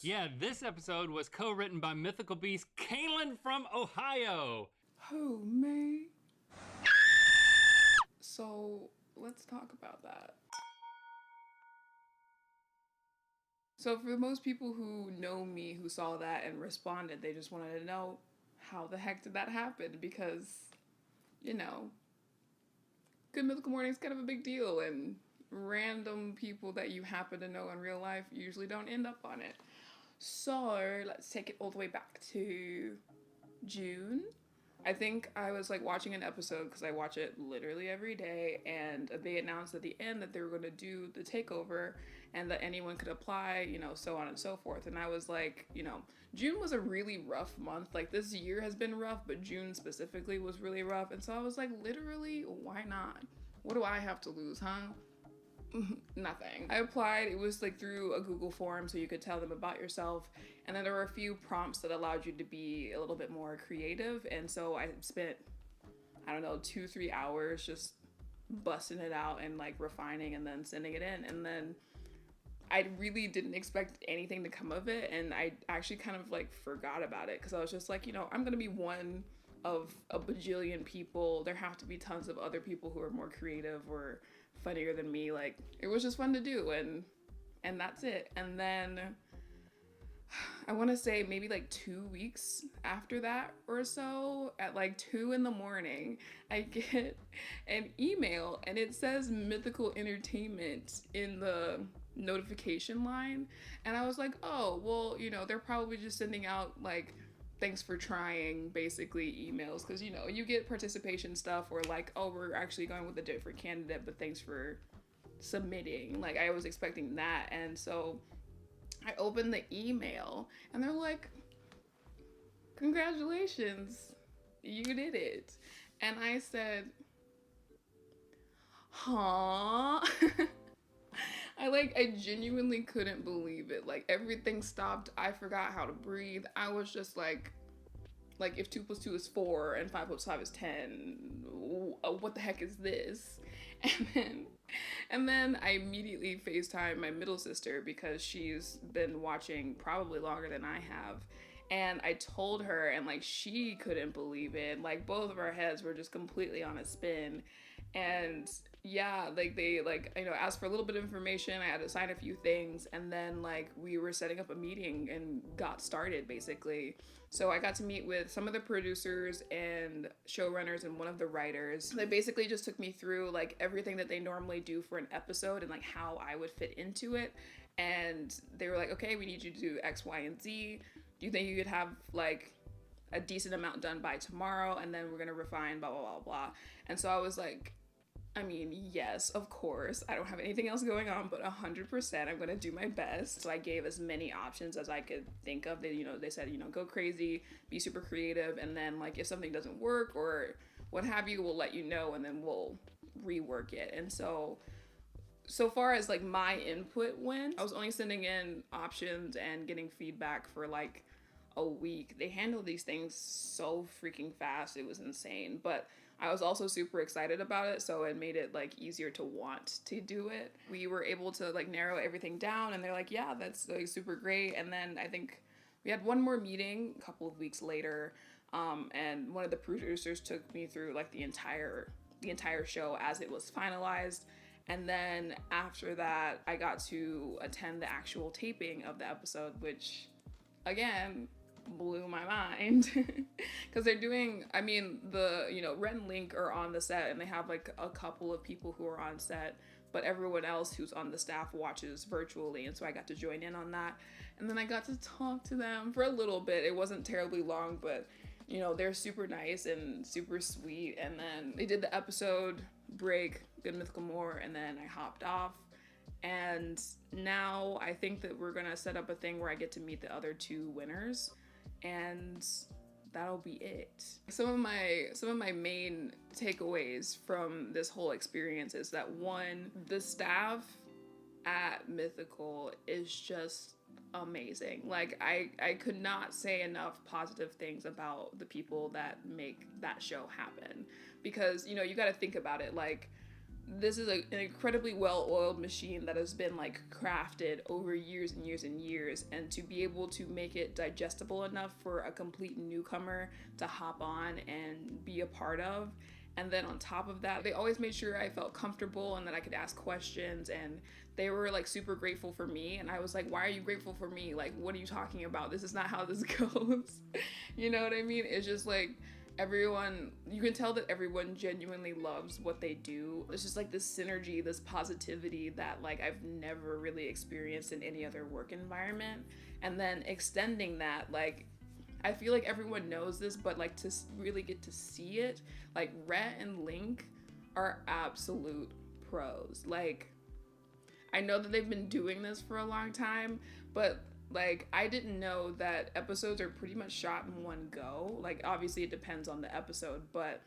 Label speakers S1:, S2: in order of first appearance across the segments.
S1: Yeah, this episode was co-written by mythical beast Kaylin from Ohio.
S2: Who, me? So, let's talk about that. So, for most people who know me, who saw that and responded, they just wanted to know, how the heck did that happen? Because, you know, Good Mythical Morning is kind of a big deal, and random people that you happen to know in real life usually don't end up on it. So, let's take it all the way back to June. I think I was like watching an episode because I watch it literally every day, and they announced at the end that they were going to do the takeover and that anyone could apply, you know, so on and so forth. And I was like, you know, June was a really rough month. Like, this year has been rough, but June specifically was really rough. And so I was like, literally, why not? What do I have to lose, huh? Nothing. I applied. It was like through a Google form, so you could tell them about yourself, and then there were a few prompts that allowed you to be a little bit more creative. And so I spent, I don't know, 2-3 hours just busting it out and like refining and then sending it in. And then I really didn't expect anything to come of it, and I actually kind of like forgot about it because I was just like, you know, I'm gonna be one of a bajillion people. There have to be tons of other people who are more creative or funnier than me. Like, it was just fun to do, and that's it. And then I want to say maybe like 2 weeks after that or so, at like 2 a.m, I get an email and it says Mythical Entertainment in the notification line. And I was like, oh, well, you know, they're probably just sending out like thanks for trying basically emails, because, you know, you get participation stuff or like, oh, we're actually going with a different candidate, but thanks for submitting. Like, I was expecting that. And so I opened the email and they're like, congratulations, you did it. And I said, huh? I genuinely couldn't believe it. Like, everything stopped. I forgot how to breathe. I was just like if 2 + 2 is 4 and 5 + 5 is 10, what the heck is this? And then I immediately FaceTime my middle sister because she's been watching probably longer than I have. And I told her, and like, she couldn't believe it. Like, both of our heads were just completely on a spin. And yeah, like, they, like, you know, asked for a little bit of information. I had to sign a few things, and then like we were setting up a meeting and got started basically. So I got to meet with some of the producers and showrunners and one of the writers. They basically just took me through like everything that they normally do for an episode and like how I would fit into it. And they were like, okay, we need you to do X, Y, and Z. Do you think you could have like a decent amount done by tomorrow? And then we're gonna refine, blah, blah, blah, blah. And so I was like, I mean, yes, of course. I don't have anything else going on, but 100% I'm gonna do my best. So I gave as many options as I could think of. They, you know, they said, you know, go crazy, be super creative, and then like if something doesn't work or what have you, we'll let you know and then we'll rework it. And so far as like my input went, I was only sending in options and getting feedback for like a week. They handled these things so freaking fast. It was insane. But I was also super excited about it, so it made it like easier to want to do it. We were able to like narrow everything down, and they're like, yeah, that's like super great. And then I think we had one more meeting a couple of weeks later, and one of the producers took me through like the entire show as it was finalized. And then after that, I got to attend the actual taping of the episode, which, again, blew my mind. Because they're doing, I mean, the, you know, Rhett and Link are on the set, and they have, like, a couple of people who are on set, but everyone else who's on the staff watches virtually, and so I got to join in on that. And then I got to talk to them for a little bit. It wasn't terribly long, but, you know, they're super nice and super sweet. And then they did the episode break, Good Mythical More, and then I hopped off. And now I think that we're gonna set up a thing where I get to meet the other 2 winners, and that'll be it. Some of my main takeaways from this whole experience is that, one, the staff at Mythical is just amazing. Like, I could not say enough positive things about the people that make that show happen, because, you know, you got to think about it. Like, this is an incredibly well-oiled machine that has been like crafted over years and years and years, and to be able to make it digestible enough for a complete newcomer to hop on and be a part of. And then on top of that, they always made sure I felt comfortable and that I could ask questions, and they were like super grateful for me. And I was like, why are you grateful for me? Like, what are you talking about? This is not how this goes. You know what I mean? It's just like, everyone, you can tell that everyone genuinely loves what they do. It's just like this synergy, this positivity that like I've never really experienced in any other work environment. And then extending that, like, I feel like everyone knows this, but like to really get to see it, like Rhett and Link are absolute pros. Like, I know that they've been doing this for a long time, but like, I didn't know that episodes are pretty much shot in one go. Like, obviously it depends on the episode, but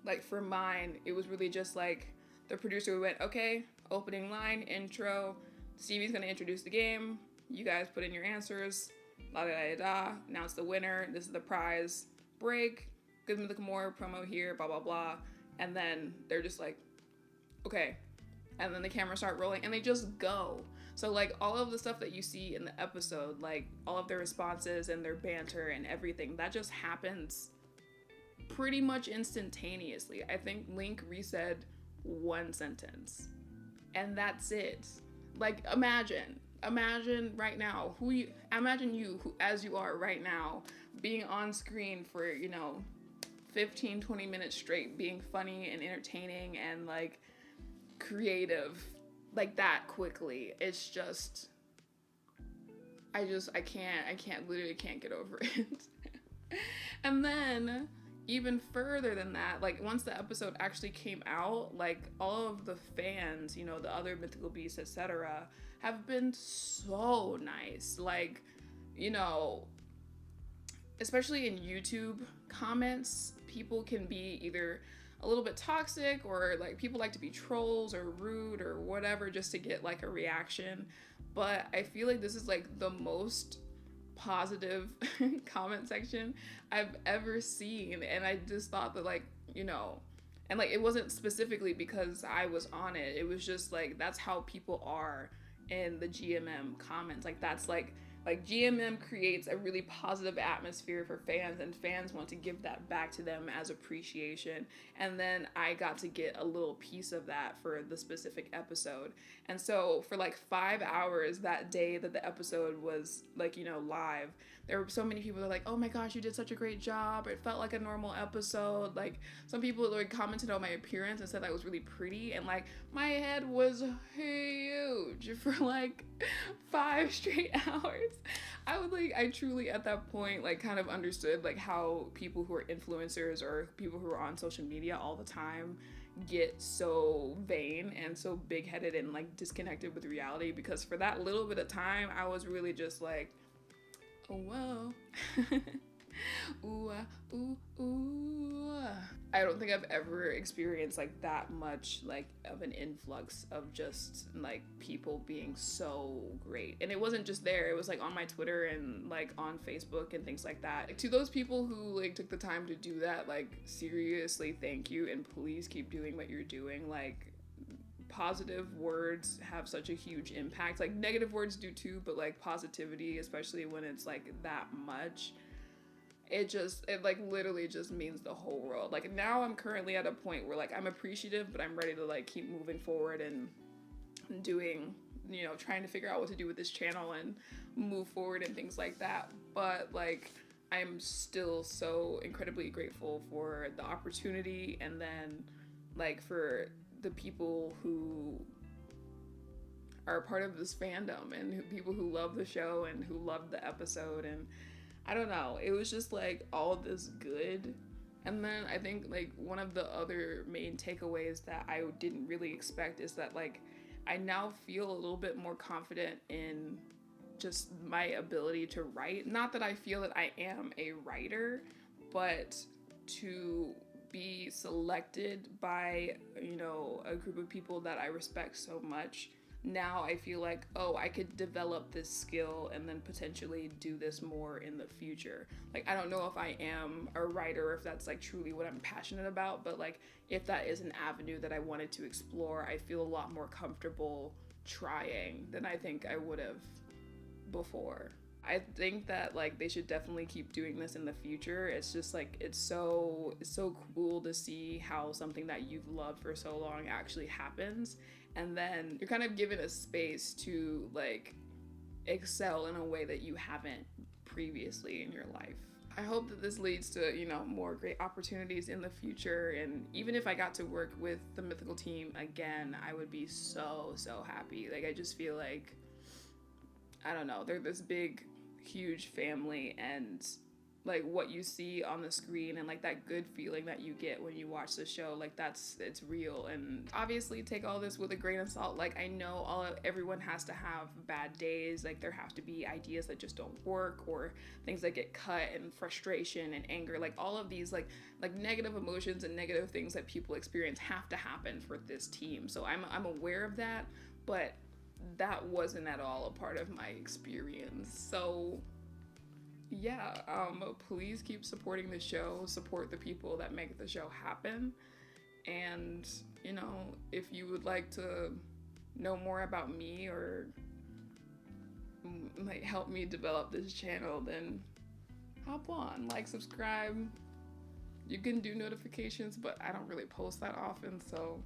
S2: like for mine, it was really just like the producer went, okay, opening line, intro, Stevie's gonna introduce the game, you guys put in your answers, la da da da, announce the winner, this is the prize, break, Good Mythical Morning promo here, blah blah blah, and then they're just like, okay, and then the cameras start rolling and they just go. So like all of the stuff that you see in the episode, like all of their responses and their banter and everything, that just happens pretty much instantaneously. I think Link resaid one sentence and that's it. Like imagine right now imagine you as you are right now being on screen for, 15-20 minutes straight, being funny and entertaining and like creative like that quickly. It's just I literally can't get over it. And then even further than that, like once the episode actually came out, like all of the fans, the other mythical beasts, etc., have been so nice. Like, especially in YouTube comments, people can be either a little bit toxic or like people like to be trolls or rude or whatever just to get like a reaction. But I feel like this is like the most positive comment section I've ever seen. And I just thought that like, and like it wasn't specifically because I was on it. It was just like that's how people are in the GMM comments. Like that's like GMM creates a really positive atmosphere for fans, and fans want to give that back to them as appreciation. And then I got to get a little piece of that for the specific episode. And so for like 5 hours that day that the episode was like, live, there were so many people that were like, oh my gosh, you did such a great job. It felt like a normal episode. Like some people like commented on my appearance and said I was really pretty, and like my head was huge for like 5 straight hours. I truly at that point like kind of understood like how people who are influencers or people who are on social media all the time get so vain and so big-headed and like disconnected with reality, because for that little bit of time I was really just like, oh whoa. Ooh, ooh, ooh. I don't think I've ever experienced like that much like of an influx of just like people being so great. And it wasn't just there, it was like on my Twitter and like on Facebook and things like that. Like, to those people who like took the time to do that, like seriously thank you, and please keep doing what you're doing. Like positive words have such a huge impact. Like negative words do too, but like positivity, especially when it's like that much, it like literally just means the whole world. Like now I'm currently at a point where like I'm appreciative, but I'm ready to like keep moving forward and doing, trying to figure out what to do with this channel and move forward and things like that. But like I'm still so incredibly grateful for the opportunity, and then like for the people who are a part of this fandom and people who love the show and who loved the episode. And I don't know, it was just like all this good. And then I think like one of the other main takeaways that I didn't really expect is that like I now feel a little bit more confident in just my ability to write. Not that I feel that I am a writer, but to be selected by, a group of people that I respect so much, now I feel like, oh, I could develop this skill and then potentially do this more in the future. Like, I don't know if I am a writer, if that's like truly what I'm passionate about, but like if that is an avenue that I wanted to explore, I feel a lot more comfortable trying than I think I would have before. I think that like they should definitely keep doing this in the future. It's just like it's so cool to see how something that you've loved for so long actually happens, and then you're kind of given a space to like excel in a way that you haven't previously in your life. I hope that this leads to, you know, more great opportunities in the future, and even if I got to work with the Mythical team again, I would be so happy. Like I just feel like, I don't know, they're this big, huge family, and like what you see on the screen and like that good feeling that you get when you watch the show, like it's real. And obviously take all this with a grain of salt. Like I know everyone has to have bad days, like there have to be ideas that just don't work, or things that get cut, and frustration and anger, like all of these like negative emotions and negative things that people experience have to happen for this team. So I'm aware of that, but that wasn't at all a part of my experience. So yeah, please keep supporting the show, support the people that make the show happen. And, you know, if you would like to know more about me or like help me develop this channel, then hop on, like, subscribe. You can do notifications, but I don't really post that often, so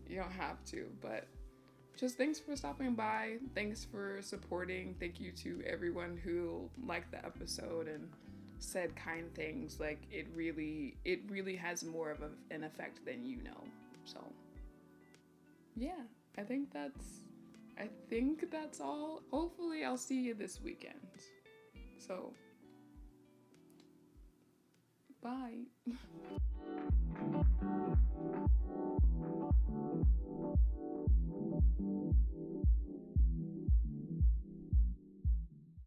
S2: you don't have to. But just thanks for stopping by. Thanks for supporting. Thank you to everyone who liked the episode and said kind things. Like it really has more of an effect than you know. So yeah, I think that's all. Hopefully I'll see you this weekend. So bye.